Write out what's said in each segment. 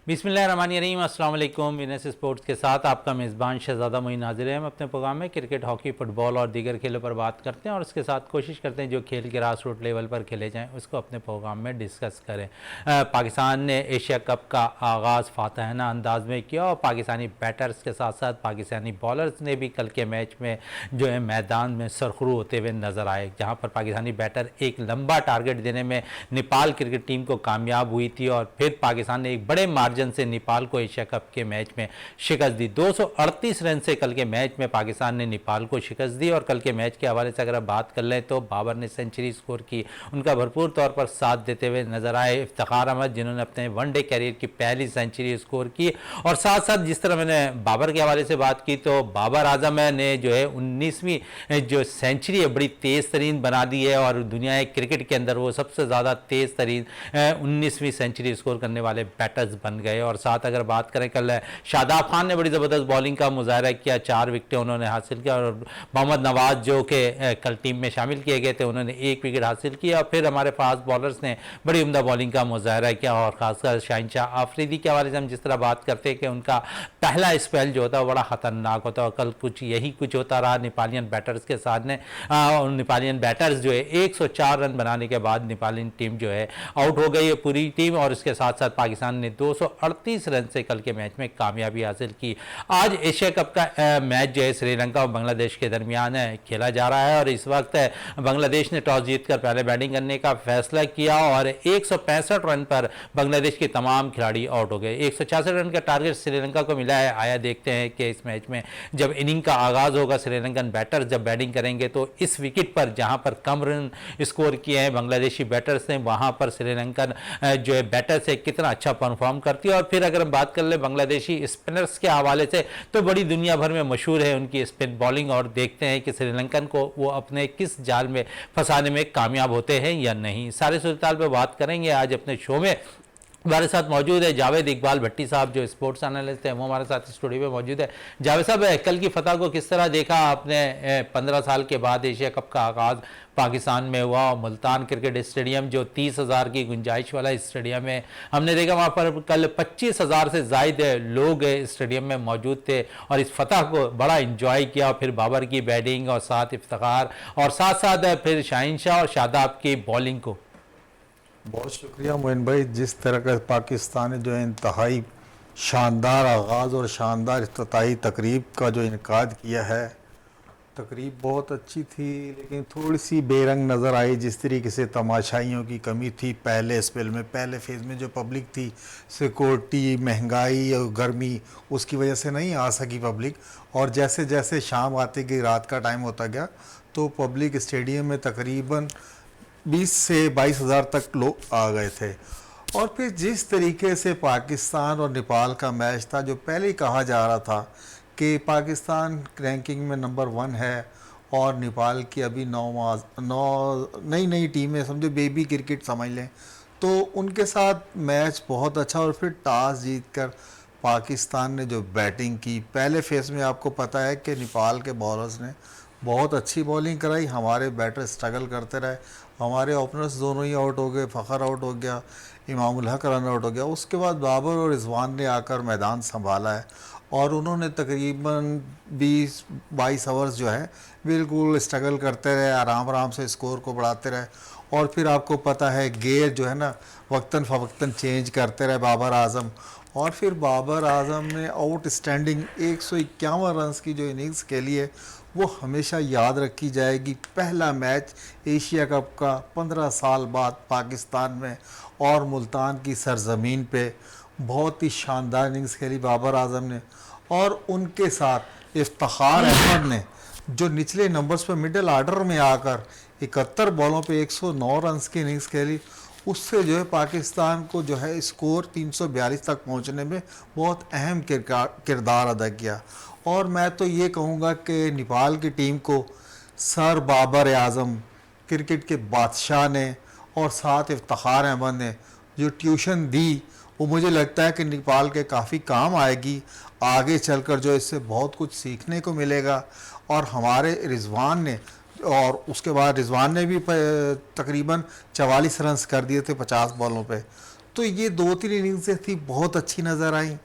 बिस्मिल्लाहिर्रहमानिर्रहीम। अस्सलाम वालेकुम। विनस स्पोर्ट्स के साथ आपका मेज़बान शहज़ादा मोइन हाजिर है। हम अपने प्रोग्राम में क्रिकेट, हॉकी, फुटबॉल और दीगर खेलों पर बात करते हैं और उसके साथ कोशिश करते हैं जो खेल के ग्रास रूट लेवल पर खेले जाएं उसको अपने प्रोग्राम में डिस्कस करें। पाकिस्तान ने एशिया कप का आगाज़ फातहाना अंदाज में किया और पाकिस्तानी बैटर्स के साथ साथ पाकिस्तानी बॉलर्स ने भी कल के मैच में जो है मैदान में सरखरू होते हुए नजर आए, जहाँ पर पाकिस्तानी बैटर एक लंबा टारगेट देने में नेपाल क्रिकेट टीम को कामयाब हुई थी और फिर पाकिस्तान ने एक बड़े मार्जिन से नेपाल को एशिया कप के मैच में शिकस्त दी। 238 रन से कल के मैच में पाकिस्तान ने नेपाल को शिकस्त दी। और कल के मैच के हवाले से अगर आप बात कर लें तो बाबर ने सेंचुरी स्कोर की, उनका भरपूर तौर पर साथ देते हुए नजर आए इफ्तिखार अहमद, जिन्होंने अपने वनडे कैरियर की पहली सेंचुरी स्कोर की। और साथ साथ जिस तरह मैंने बाबर के हवाले से बात की तो बाबर आजम ने जो है 19वीं जो सेंचुरी है बड़ी तेज तरीन बना दी है और दुनिया क्रिकेट के अंदर वो सबसे ज़्यादा तेज तरीन 19वीं सेंचुरी स्कोर करने वाले बैटर्स बन गए। और साथ अगर बात करें कल शादाब खान ने बड़ी ज़बरदस्त बॉलिंग का मुजाहरा किया, 4 विकेटें उन्होंने हासिल किया और मोहम्मद नवाज जो कि कल टीम में शामिल किए गए थे उन्होंने 1 विकेट हासिल किया। और फिर हमारे फास्ट बॉलर्स ने बड़ी उम्दा बॉलिंग का मुजाहरा किया और खासकर शाहिनशाह आफरीदी के हवाले से हम जिस तरह बात करते हैं कि उनका पहला स्पेल जो होता है बड़ा ख़तरनाक होता है और कल यही कुछ होता रहा नेपालियन बैटर्स के साथ ने। नेपालियन बैटर्स जो है 104 रन बनाने के बाद नेपालियन टीम जो है आउट हो गई है पूरी टीम और इसके साथ साथ पाकिस्तान ने 238 रन से कल के मैच में कामयाबी हासिल की। आज एशिया कप का मैच जो है श्रीलंका और बांग्लादेश के दरमियान खेला जा रहा है और इस वक्त बांग्लादेश ने टॉस जीतकर पहले बैटिंग करने का फैसला किया और 165 रन पर बांग्लादेश के तमाम खिलाड़ी आउट हो गए। 166 रन का टारगेट श्रीलंका को मिला है। आया देखते हैं कि इस मैच में जब इनिंग का आगाज होगा श्रीलंकन बैटर्स जब बैटिंग करेंगे तो इस विकेट पर जहां पर कम रन स्कोर किए हैं बांग्लादेशी बैटर्स ने वहां पर श्रीलंकन जो है बैटर से कितना अच्छा परफॉर्म करती है। और फिर अगर हम बात कर ले बांग्लादेशी स्पिनर्स के हवाले से तो बड़ी दुनिया भर में मशहूर है उनकी स्पिन बॉलिंग और देखते हैं कि श्रीलंकन को वो अपने किस जाल में फंसाने में कामयाब होते हैं या नहीं। सारे सूरताल पे बात करेंगे आज अपने शो में। हमारे साथ मौजूद है जावेद इकबाल भट्टी साहब जो स्पोर्ट्स एनालिस्ट हैं, वो हमारे साथ स्टूडियो में मौजूद है। जावेद साहब, कल की फतह को किस तरह देखा आपने? 15 साल के बाद एशिया कप का आगाज़ पाकिस्तान में हुआ और मुल्तान क्रिकेट स्टेडियम जो 30,000 की गुंजाइश वाला स्टेडियम है, हमने देखा वहाँ पर कल 25,000 से ज़ायद लोग स्टेडियम में मौजूद थे और इस फतह को बड़ा इंजॉय किया। फिर बाबर की बैटिंग और साथ इफ्तिखार और साथ साथ फिर शाहिनशाह और शादाब की बॉलिंग को। बहुत शुक्रिया मोइन भाई। जिस तरह का पाकिस्तान ने जो है इंतहाई शानदार आगाज़ और शानदार इफ्तिताही तकरीब का जो इनकाद किया है, तकरीब बहुत अच्छी थी लेकिन थोड़ी सी बेरंग नज़र आई। जिस तरीके से तमाशाइयों की कमी थी पहले स्पेल में, पहले फेज़ में जो पब्लिक थी, सिक्योरिटी, महंगाई और गर्मी, उसकी वजह से नहीं आ सकी पब्लिक। और जैसे जैसे शाम आती गई, रात का टाइम होता गया तो पब्लिक स्टेडियम में तकरीबन 20 से 22,000 तक लोग आ गए थे। और फिर जिस तरीके से पाकिस्तान और नेपाल का मैच था, जो पहले ही कहा जा रहा था कि पाकिस्तान रैंकिंग में नंबर 1 है और नेपाल की अभी 9 नई टीमें, समझो बेबी क्रिकेट समझ लें, तो उनके साथ मैच बहुत अच्छा। और फिर टॉस जीतकर पाकिस्तान ने जो बैटिंग की पहले फेज़ में, आपको पता है कि नेपाल के बॉलर्स ने बहुत अच्छी बॉलिंग कराई, हमारे बैटर स्ट्रगल करते रहे, हमारे ओपनर्स दोनों ही आउट हो गए, फ़खर आउट हो गया, इमामुल हक रन आउट हो गया। उसके बाद बाबर और रिजवान ने आकर मैदान संभाला है और उन्होंने तकरीबन 20-22 ओवर्स जो है बिल्कुल स्ट्रगल करते रहे, आराम आराम से स्कोर को बढ़ाते रहे। और फिर आपको पता है गेयर जो है ना वक्तन फ़वक्तन चेंज करते रहे बाबर आज़म। और फिर बाबर आज़म ने आउटस्टैंडिंग 151 रन की जो इनिंग्स खेली है वो हमेशा याद रखी जाएगी। पहला मैच एशिया कप का 15 साल बाद पाकिस्तान में और मुल्तान की सरजमीन पे बहुत ही शानदार इनिंग्स खेली बाबर आज़म ने। और उनके साथ इफ्तिखार अहमद ने जो निचले नंबर्स पे मिडिल आर्डर में आकर 71 बॉलों पे 109 रन की इनिंग्स खेली, उससे जो है पाकिस्तान को जो है स्कोर 342 तक पहुंचने में बहुत अहम किरदार अदा किया। और मैं तो ये कहूँगा कि नेपाल की टीम को सर बाबर आज़म, क्रिकेट के बादशाह ने और साथ इफ्तिखार अहमद ने जो ट्यूशन दी वो मुझे लगता है कि नेपाल के काफ़ी काम आएगी। आगे चलकर जो इससे बहुत कुछ सीखने को मिलेगा। और हमारे रिजवान ने, और उसके बाद रिजवान ने भी तकरीबन 44 रन कर दिए थे 50 बॉलों पे, तो ये 2-3 इनिंग्स थी बहुत अच्छी नज़र आई।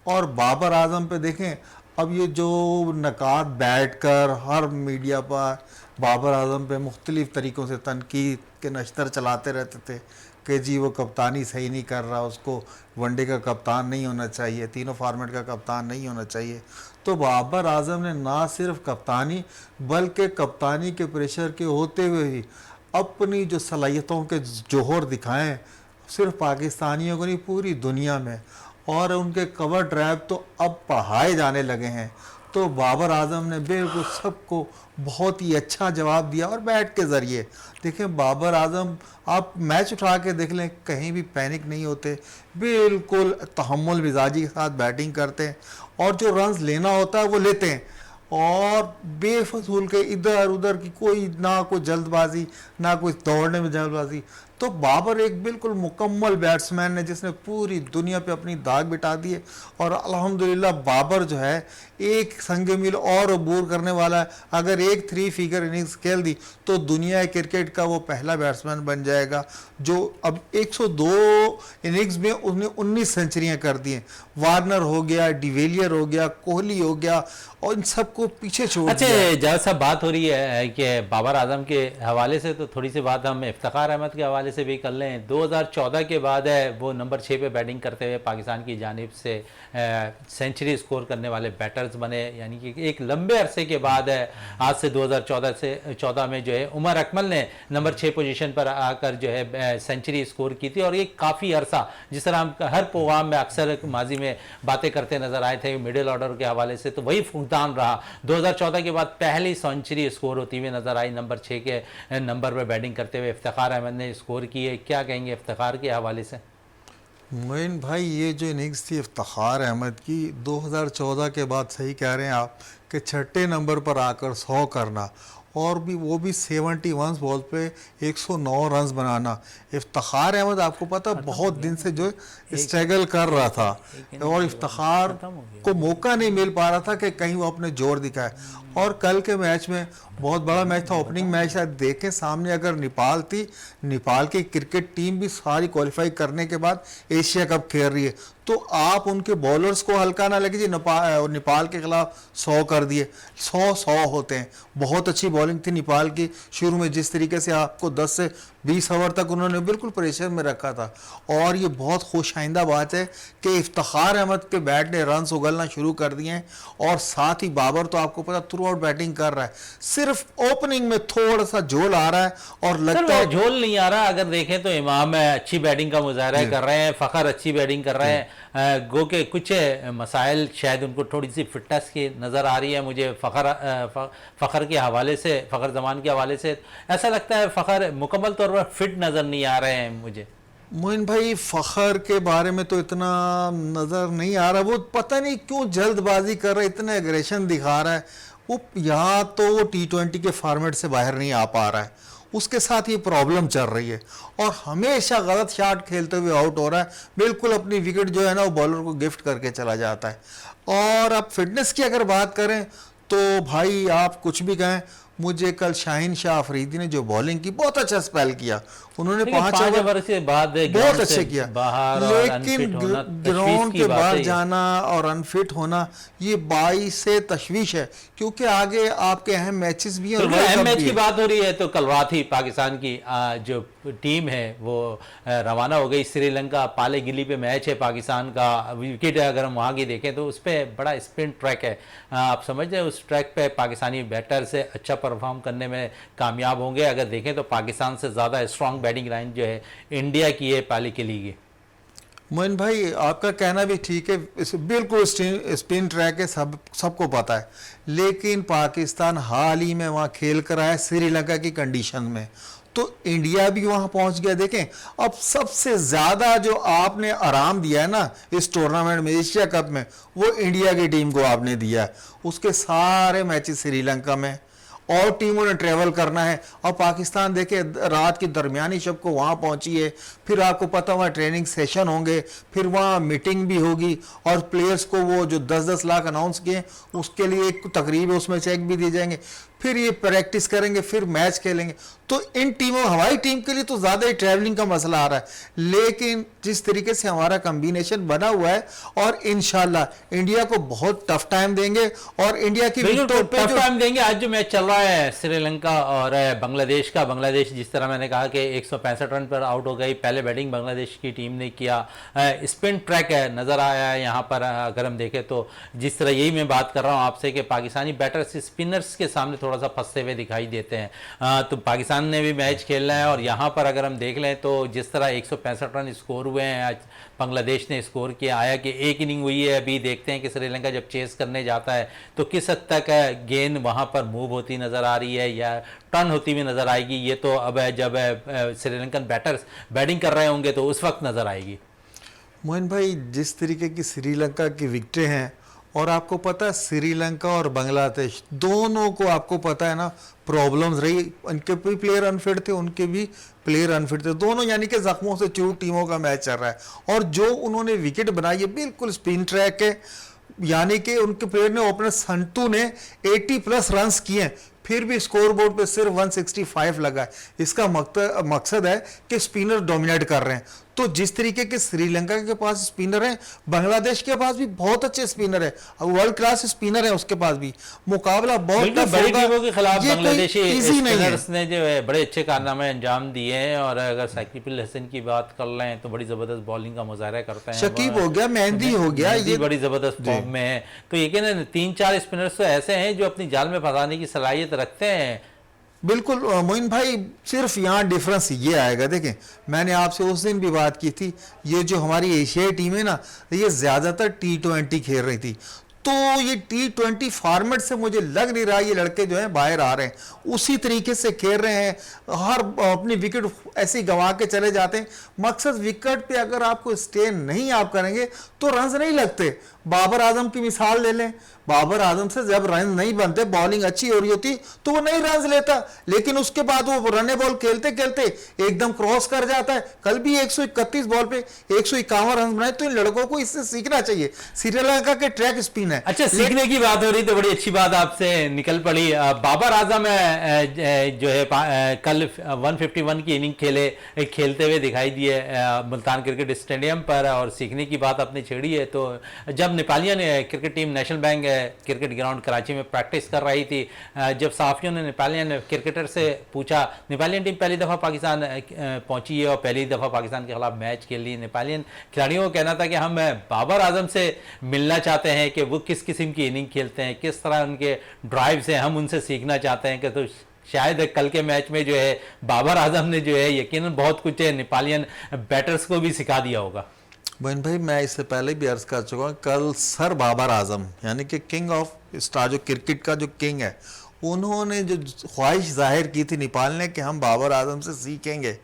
और बाबर आजम पे देखें, अब ये जो नकात बैठ कर हर मीडिया पर बाबर आजम पे मुख्तलिफ तरीक़ों से तनकीद के नश्तर चलाते रहते थे कि जी वो कप्तानी सही नहीं कर रहा, उसको वनडे का कप्तान नहीं होना चाहिए, तीनों फॉर्मेट का कप्तान नहीं होना चाहिए। तो बाबर आजम ने ना सिर्फ कप्तानी बल्कि कप्तानी के प्रेशर के होते हुए ही अपनी जो सलाहियतों के जोहर दिखाएं, सिर्फ पाकिस्तानियों को नहीं पूरी दुनिया में, और उनके कवर ड्राइव तो अब पढ़ाए जाने लगे हैं। तो बाबर आजम ने बिल्कुल सबको बहुत ही अच्छा जवाब दिया। और बैट के ज़रिए देखें, बाबर आजम आप मैच उठा के देख लें, कहीं भी पैनिक नहीं होते, बिल्कुल तहम्मुल मिजाजी के साथ बैटिंग करते हैं और जो रन्स लेना होता है वो लेते हैं, और बेफजूल के इधर उधर की कोई ना कोई जल्दबाजी ना कोई दौड़ने में जल्दबाजी। तो बाबर एक बिल्कुल मुकम्मल बैट्समैन है जिसने पूरी दुनिया पे अपनी दाग बिठा दी है। और अल्हम्दुलिल्लाह बाबर जो है एक संगे मिल और अबूर करने वाला है। अगर एक 3 फिगर इनिंग्स खेल दी तो दुनिया क्रिकेट का वो पहला बैट्समैन बन जाएगा जो अब 102 इनिंग्स में उसने 19 सेंचुरियां कर दी हैं। वार्नर हो गया, डिवेलियर हो गया, कोहली हो गया, और इन सबको पीछे छोड़ अच्छा, दिया। जब सब बात हो रही है कि बाबर आजम के हवाले से, तो थोड़ी सी बात हम इफ्तिखार अहमद के हवाले से भी कर लें। 2014 के बाद है वो नंबर 6 पे बैटिंग करते हुए पाकिस्तान की जानिब से सेंचुरी स्कोर करने वाले बैटर्स बने, यानी कि एक लंबे अरसे के बाद है। आज से 2014 में जो है उमर अकमल ने नंबर 6 पोजीशन पर आकर जो है सेंचुरी स्कोर की थी। और ये काफ़ी अरसा, जिस तरह हम हर प्रोग्राम में अक्सर माजी में बातें करते नजर आए थे मिडिल ऑर्डर के हवाले से, तो वही फुकदान रहा। 2014 के बाद पहली सेंचुरी स्कोर होती हुई नजर आई नंबर 6 के नंबर पर बैटिंग करते हुए इफ्तिखार अहमद ने स्कोर की है। क्या कहेंगे इफ्तिखार के हवाले से? मोइन भाई, ये जो इनिंग्स थी इफ्तिखार अहमद की 2014 के बाद, सही कह रहे हैं आप कि छठे नंबर पर आकर 100 करना, और भी वो भी 71 बॉल पे 109 रन्स बनाना। इफ्तिखार अहमद आपको पता बहुत दिन से जो स्ट्रगल कर रहा था और इफ्तिखार को मौका नहीं मिल पा रहा था कि कहीं वो अपने जोर दिखाए। और कल के मैच में बहुत बड़ा मैच था, ओपनिंग मैच शायद देखें सामने अगर नेपाल थी, नेपाल की क्रिकेट टीम भी सारी क्वालिफाई करने के बाद एशिया कप खेल रही है, तो आप उनके बॉलर्स को हल्का ना लगे जी। नेपाल के खिलाफ 100 कर दिए, 100 होते हैं। बहुत अच्छी बॉलिंग थी नेपाल की शुरू में, जिस तरीके से आपको 10 से 20 ओवर तक उन्होंने बिल्कुल प्रेशर में रखा था। और ये बहुत खुश आइंदा बात है कि इफ्तिखार अहमद के बैट ने रन्स उगलना शुरू कर दिए हैं। और साथ ही बाबर तो आपको पता थ्रू आउट बैटिंग कर रहा है, सिर्फ ओपनिंग में थोड़ा सा झोल आ रहा है और लगता है झोल नहीं आ रहा। अगर देखें तो इमाम अच्छी बैटिंग का मुजाहरा कर रहे हैं, फ़खर अच्छी बैटिंग कर रहे हैं, गो के कुछ मसाइल शायद उनको थोड़ी सी फिटनेस की नज़र आ रही है। मुझे फ़खर के हवाले से, फ़खर जमान के हवाले से ऐसा लगता है फ़खर मुकम्मल तौर पर फिट नज़र नहीं आ रहे हैं मुझे। मोइन भाई, फ़खर के बारे में तो इतना नज़र नहीं आ रहा, वो पता नहीं क्यों जल्दबाजी कर रहा है, इतना एग्रेशन दिखा रहा है। वो या तो वो T20 के फॉर्मेट से बाहर नहीं आ पा रहा है, उसके साथ ये प्रॉब्लम चल रही है, और हमेशा गलत शॉट खेलते हुए आउट हो रहा है। बिल्कुल अपनी विकेट जो है ना वो बॉलर को गिफ्ट करके चला जाता है। और अब फिटनेस की अगर बात करें तो भाई आप कुछ भी कहें, मुझे कल शाहीन शाह अफरीदी ने जो बॉलिंग की बहुत अच्छा स्पेल किया, उन्होंने 5 ओवर से बाद बहुत अच्छे किया, लेकिन ग्राउंड के बाहर जाना और अनफिट होना ये 22 से तशवीश है, क्योंकि आगे आपके अहम मैचेस भी हैं। तो अहम मैच की बात हो रही है तो कल रात ही पाकिस्तान की जो टीम है वो रवाना हो गई श्रीलंका। पाले गिली पे मैच है पाकिस्तान का। विकेट अगर हम वहाँ की देखें तो उस पर बड़ा स्पिन ट्रैक है। आप समझ रहे हैं उस ट्रैक पे पाकिस्तानी बैटर से अच्छा परफॉर्म करने में कामयाब होंगे। अगर देखें तो पाकिस्तान से ज़्यादा स्ट्रॉन्ग बैटिंग लाइन जो है इंडिया की है पाली के लिए। मोइन भाई, आपका कहना भी ठीक है, बिल्कुल स्पिन ट्रैक है, सबको पता है, लेकिन पाकिस्तान हाल ही में वहाँ खेल कर आया श्रीलंका की कंडीशन में, तो इंडिया भी वहाँ पहुँच गया। देखें, अब सबसे ज़्यादा जो आपने आराम दिया है ना इस टूर्नामेंट में, एशिया कप में, वो इंडिया की टीम को आपने दिया है। उसके सारे मैचेस श्रीलंका में, और टीमों ने ट्रैवल करना है। और पाकिस्तान देखे रात की दरमियानी शब को वहाँ पहुँची है, फिर आपको पता वहाँ ट्रेनिंग सेशन होंगे, फिर वहाँ मीटिंग भी होगी, और प्लेयर्स को वो जो 10-10 लाख अनाउंस किए उसके लिए एक तकरीब है, उसमें चेक भी दिए जाएंगे। फिर ये प्रैक्टिस करेंगे, फिर मैच खेलेंगे। तो इन टीमों, हमारी टीम के लिए तो ज़्यादा ही ट्रैवलिंग का मसला आ रहा है, लेकिन जिस तरीके से हमारा कम्बिनेशन बना हुआ है, और इंशाल्लाह इंडिया को बहुत टफ टाइम देंगे, और इंडिया की टफ टाइम देंगे। आज जो मैच चल रहा है श्रीलंका और बांग्लादेश का, बांग्लादेश जिस तरह मैंने कहा कि 165 रन पर आउट हो गई, पहले बैटिंग बांग्लादेश की टीम ने किया, स्पिन ट्रैक नज़र आया है यहाँ पर। अगर हम देखें तो जिस तरह, यही मैं बात कर रहा हूँ आपसे कि पाकिस्तानी बैटर्स स्पिनर्स के सामने थोड़ा सा फंसते हुए दिखाई देते हैं। तो पाकिस्तान ने भी मैच खेलना है, और यहाँ पर अगर हम देख लें तो जिस तरह 165 रन स्कोर हुए हैं, आज बांग्लादेश ने स्कोर किया, आया कि एक इनिंग हुई है। अभी देखते हैं कि श्रीलंका जब चेस करने जाता है तो किस हद तक गेंद वहाँ पर मूव होती नज़र आ रही है या टर्न होती हुई नज़र आएगी। ये तो अब जब श्रीलंकन बैटर्स बैटिंग कर रहे होंगे तो उस वक्त नज़र आएगी। मोइन भाई, जिस तरीके की श्रीलंका की विकेटें हैं, और आपको पता है श्रीलंका और बांग्लादेश दोनों को, आपको पता है ना, प्रॉब्लम्स रही। उनके भी प्लेयर अनफिट थे, उनके भी प्लेयर अनफिट थे, दोनों यानी कि जख्मों से चूर टीमों का मैच चल रहा है। और जो उन्होंने विकेट बनाई है बिल्कुल स्पिन ट्रैक है, यानी कि उनके प्लेयर ने, ओपनर संतू ने 80+ रन्स किए, फिर भी स्कोर बोर्ड पे सिर्फ 165 लगा है। इसका मकसद है कि स्पिनर डोमिनेट कर रहे हैं। तो जिस तरीके के श्रीलंका के पास स्पिनर हैं, बांग्लादेश के पास भी बहुत अच्छे स्पिनर है, वर्ल्ड क्लास स्पिनर है उसके पास भी। मुकाबला बहुत टफ बड़ी टीमों के खिलाफ बांग्लादेशी स्पिनर्स ने जो है बड़े अच्छे कारनामे अंजाम दिए हैं। और अगर साकिब अल हसन की बात कर लें तो बड़ी जबरदस्त बॉलिंग का मुजाहरा करते हैं। शकीब हो गया, मेहंदी हो गया, ये बड़ी जबरदस्त फॉर्म में है। तो यकीनन 3-4 स्पिनर्स तो ऐसे हैं जो अपनी जाल में फंसाने की सलाहियत रखते हैं। बिल्कुल मोइन भाई, सिर्फ यहाँ डिफरेंस ये आएगा। देखें, मैंने आपसे उस दिन भी बात की थी, ये जो हमारी एशियाई टीम है ना, ये ज़्यादातर T20 खेल रही थी। तो ये T20 फॉर्मेट से मुझे लग नहीं रहा ये लड़के जो हैं बाहर आ रहे हैं, उसी तरीके से खेल रहे हैं, हर अपनी विकेट ऐसे ही गंवा के चले जाते हैं। मकसद विकेट पे अगर आपको स्टे नहीं आप करेंगे तो रन्स नहीं लगते। बाबर आजम की मिसाल ले लें, बाबर आजम से जब रन नहीं बनते, बॉलिंग अच्छी हो रही होती तो वो नहीं रन लेता, लेकिन उसके बाद वो रन बॉल खेलते खेलते एकदम क्रॉस कर जाता है। कल भी 131 बॉल पे 151 रन बनाए। तो इन लड़कों को इससे सीखना चाहिए। श्रीलंका के ट्रैक स्पिन है। अच्छा, सीखने की बात हो रही तो बड़ी अच्छी बात आपसे निकल पड़ी। बाबर आजम जो है कल 151 की इनिंग खेलते हुए दिखाई दिए मुल्तान क्रिकेट स्टेडियम पर। और सीखने की बात आपने छेड़ी है, तो जब Nepalian cricket team national bank cricket ground Karachi में प्रैक्टिस कर रही थी, जब सहाफ़ियों ने नेपालियन क्रिकेटर से पूछा, नेपालियन टीम पहली दफ़ा पाकिस्तान पहुंची है और पहली दफ़ा पाकिस्तान के खिलाफ मैच खेल ली। नेपालियन खिलाड़ियों का कहना था कि हम बाबर आजम से मिलना चाहते हैं कि वो किस किस्म की इनिंग खेलते हैं, किस तरह उनके ड्राइव्स हैं, हम उनसे सीखना चाहते हैं। कि तो शायद कल के मैच में जो है बाबर आजम ने जो है यकीनन बहुत कुछ नेपालियन बैटर्स को भी सिखा दिया होगा। मोइन भाई, मैं इससे पहले भी अर्ज कर चुका हूँ, कल सर बाबर आजम यानी कि किंग ऑफ स्टार, जो क्रिकेट का जो किंग है, उन्होंने जो ख्वाहिश जाहिर की थी नेपाल ने कि हम बाबर आजम से सीखेंगे।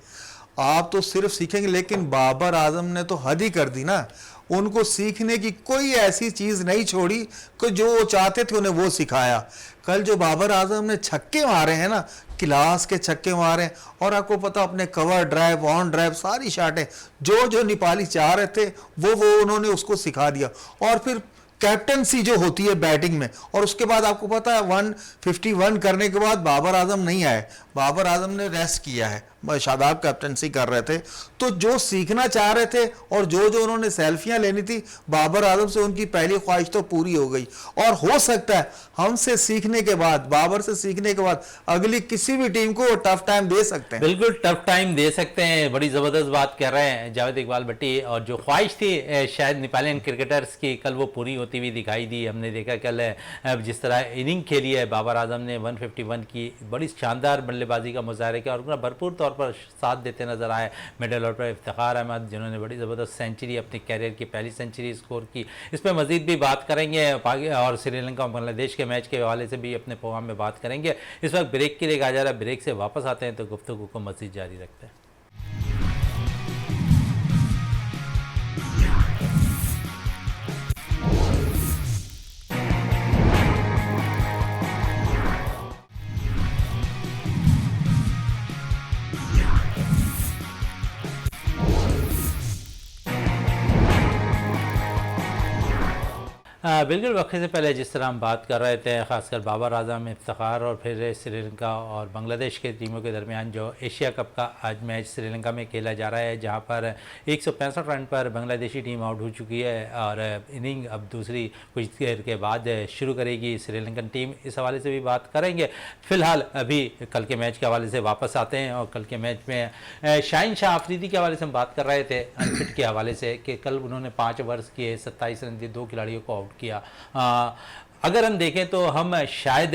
आप तो सिर्फ सीखेंगे, लेकिन बाबर आजम ने तो हद ही कर दी ना। उनको सीखने की कोई ऐसी चीज़ नहीं छोड़ी कि जो वो चाहते थे उन्हें वो सिखाया। कल जो बाबर आजम ने छक्के मारे हैं ना, क्लास के छक्के मारे, और आपको पता अपने कवर ड्राइव, ऑन ड्राइव, सारी शाटें जो नेपाली चाह रहे थे वो उन्होंने उसको सिखा दिया। और फिर कैप्टनसी जो होती है बैटिंग में, और उसके बाद आपको पता है 151 करने के बाद बाबर आजम नहीं आए, बाबर आजम ने रेस्ट किया है, शादाब कैप्टनसी कर रहे थे। तो जो सीखना चाह रहे थे और जो उन्होंने सेल्फियां लेनी थी बाबर आजम से, उनकी पहली ख्वाहिश तो पूरी हो गई। और हो सकता है हमसे सीखने के बाद, बाबर से सीखने के बाद अगली किसी भी टीम को टफ टाइम दे सकते हैं। बिल्कुल टफ टाइम दे सकते हैं। बड़ी ज़बरदस्त बात कर रहे हैं जावेद इकबाल भट्टी। और जो ख्वाहिश थी शायद नेपालियन क्रिकेटर्स की, कल वो पूरी होती हुई दिखाई दी। हमने देखा कल जिस तरह इनिंग खेली है बाबर आजम ने, 151 की बड़ी शानदार बल्लेबाजी का मुजाहरा किया और भरपूर तौर पर साथ देते नजर आए। मिडल ऑर्डर पर इफ्तिखार अहमद, जिन्होंने बड़ी ज़बरदस्त सेंचुरी, अपने कैरियर की पहली सेंचुरी स्कोर की। इस पर मज़ीद भी बात करेंगे और श्रीलंका और बांग्लादेश के मैच के हवाले से भी अपने प्रोग्राम में बात करेंगे। इस वक्त ब्रेक के लिए कहा जा रहा है, ब्रेक से वापस आते हैं तो गुफ्तगू को मज़ीद जारी रखते हैं। बिल्कुल वक्त से पहले जिस तरह हम बात कर रहे थे, ख़ासकर बाबर आजम, इफ्तिखार और फिर श्रीलंका और बांग्लादेश के टीमों के दरमियान जो एशिया कप का आज मैच श्रीलंका में खेला जा रहा है, जहां पर 165 रन पर बांग्लादेशी टीम आउट हो चुकी है और इनिंग अब दूसरी कुछ देर के बाद शुरू करेगी श्रीलंकन टीम। इस हवाले से भी बात करेंगे। फ़िलहाल अभी कल के मैच के हवाले से वापस आते हैं और कल के मैच में शाहीन शाह अफरीदी के हवाले से हम बात कर रहे थे, अनफिट के हवाले से, कि कल उन्होंने 5 ओवर्स किए, 27 रन दिए, 2 खिलाड़ियों को आउट किया। अगर हम देखें तो हम शायद